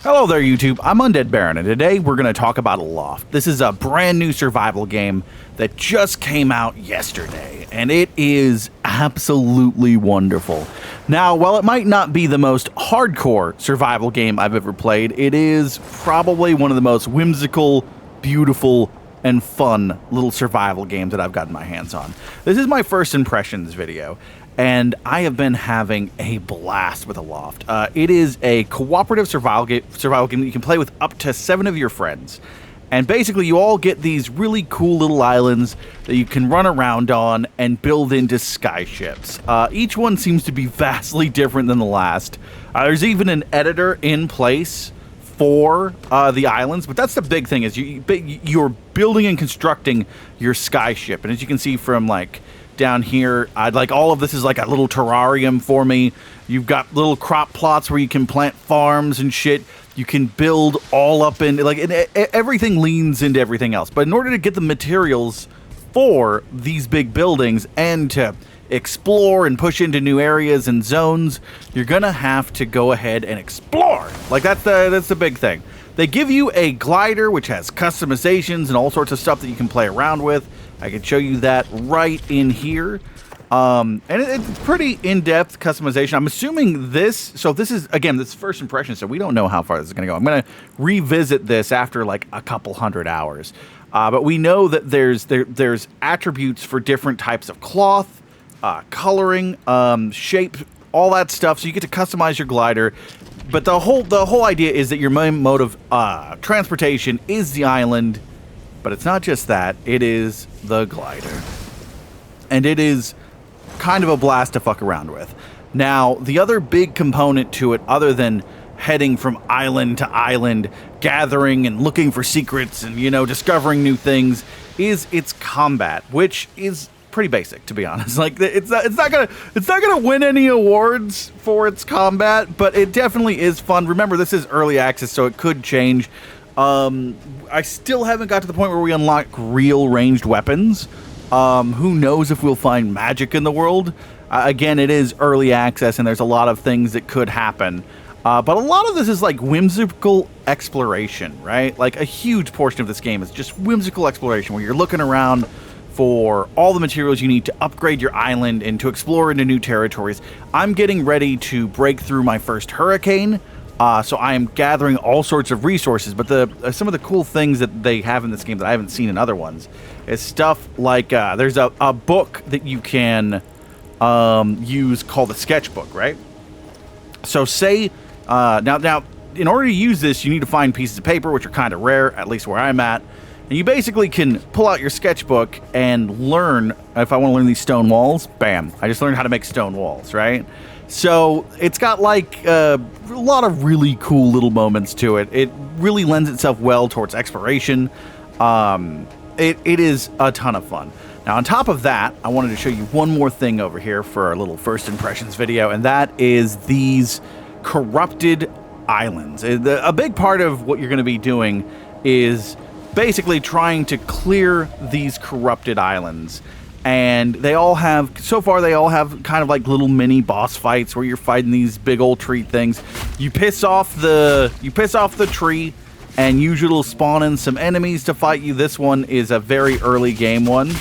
Hello there, YouTube. I'm Undead Baron, and today we're going to talk about Aloft. This is a brand new survival game that just came out yesterday, and it is absolutely wonderful. Now, while it might not be the most hardcore survival game I've ever played, it is probably one of the most whimsical, beautiful, and fun little survival games that I've gotten my hands on. This is my first impressions video, and I have been having a blast with Aloft. It is a cooperative survival game that you can play with up to 7 of your friends. And basically, you all get these really cool little islands that you can run around on and build into skyships. Each one seems to be vastly different than the last. There's even an editor in place for the islands, but that's the big thing is you're building and constructing your skyship. And as you can see from like down here, all of this is like a little terrarium for me. You've got little crop plots where you can plant farms and shit. You can build all up in everything leans into everything else. But in order to get the materials for these big buildings and to explore and push into new areas and zones, you're gonna have to go ahead and explore. Like that's the big thing. They give you a glider which has customizations and all sorts of stuff that you can play around with. I can show you that right in here. And it's pretty in-depth customization. I'm assuming this is, again, this is first impression, so we don't know how far this is going to go. I'm going to revisit this after like a couple hundred hours. But we know that there's attributes for different types of cloth, coloring, shape, all that stuff. So you get to customize your glider. But the whole idea is that your main mode of transportation is the island. But it's not just that, it is the glider. And it is kind of a blast to fuck around with. Now, the other big component to it, other than heading from island to island, gathering and looking for secrets and, discovering new things, is its combat, which is pretty basic, to be honest. Like, it's not gonna win any awards for its combat, but it definitely is fun. Remember, this is early access, so it could change. I still haven't got to the point where we unlock real ranged weapons. Who knows if we'll find magic in the world? Again, it is early access and there's a lot of things that could happen. But a lot of this is like whimsical exploration, right? Like a huge portion of this game is just whimsical exploration where you're looking around for all the materials you need to upgrade your island and to explore into new territories. I'm getting ready to break through my first hurricane. So I am gathering all sorts of resources, but some of the cool things that they have in this game that I haven't seen in other ones is stuff like there's a book that you can use called the sketchbook, right? So say now in order to use this, you need to find pieces of paper, which are kind of rare, at least where I'm at. And you basically can pull out your sketchbook and learn. If I want to learn these stone walls, bam! I just learned how to make stone walls, right? So it's got like a lot of really cool little moments to it. It really lends itself well towards exploration. It is a ton of fun. Now, on top of that, I wanted to show you one more thing over here for our little first impressions video, and that is these corrupted islands. A big part of what you're going to be doing is basically trying to clear these corrupted islands. And they all have kind of like little mini boss fights where you're fighting these big old tree things. You piss off the tree, and usually it'll spawn in some enemies to fight you. This one is a very early game one,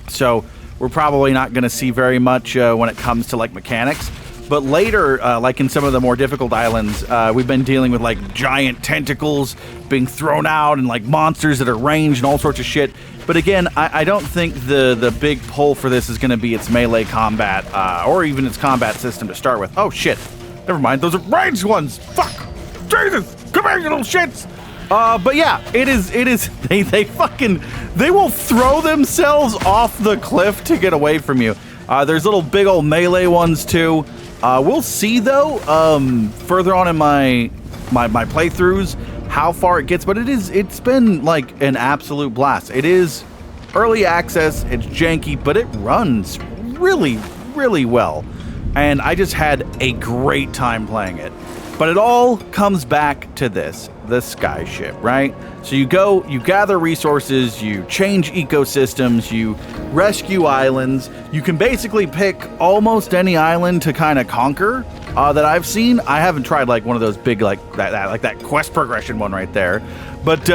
so we're probably not going to see very much when it comes to like mechanics. But later, like in some of the more difficult islands, we've been dealing with like giant tentacles being thrown out and like monsters that are ranged and all sorts of shit. But again, I don't think the big pull for this is going to be its melee combat or even its combat system to start with. Oh shit! Never mind. Those are ranged ones. Fuck! Jesus! Come here, you little shits! But yeah, it is. They will throw themselves off the cliff to get away from you. There's little big old melee ones too. We'll see though, further on in my playthroughs how far it gets, but it's been like an absolute blast. It is early access, it's janky, but it runs really, really well. And I just had a great time playing it. But it all comes back to this, the skyship, right? So you gather resources, you change ecosystems, you rescue islands. You can basically pick almost any island to kind of conquer. that I've seen. I haven't tried like one of those big like that quest progression one right there, but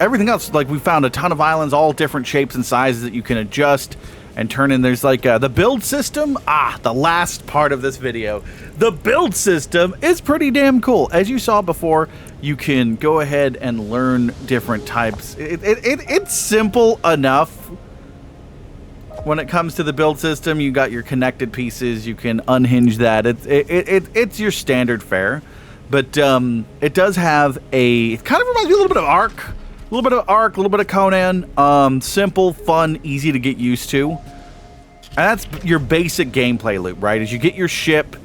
everything else, like we found a ton of islands, all different shapes and sizes that you can adjust and turn in. There's like the build system. The last part of this video. The build system is pretty damn cool. As you saw before, you can go ahead and learn different types. It's simple enough. When it comes to the build system, you got your connected pieces. You can unhinge that. It's your standard fare, but it does have it kind of reminds me a little bit of Ark, a little bit of Conan. Simple, fun, easy to get used to. And that's your basic gameplay loop, right? As you get your ship,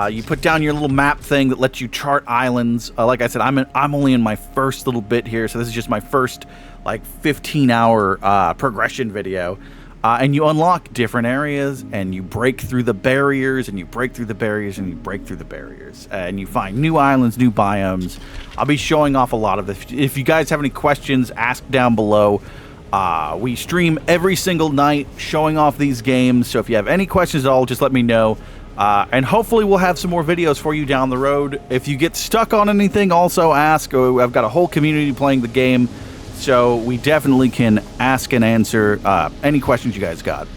you put down your little map thing that lets you chart islands. Like I said, I'm only in my first little bit here, so this is just my first like 15-hour progression video. And you unlock different areas, and you break through the barriers, and you break through the barriers, and you break through the barriers. And you find new islands, new biomes. I'll be showing off a lot of this. If you guys have any questions, ask down below. We stream every single night showing off these games, so if you have any questions at all, just let me know. And hopefully we'll have some more videos for you down the road. If you get stuck on anything, also ask. I've got a whole community playing the game. So we definitely can ask and answer any questions you guys got.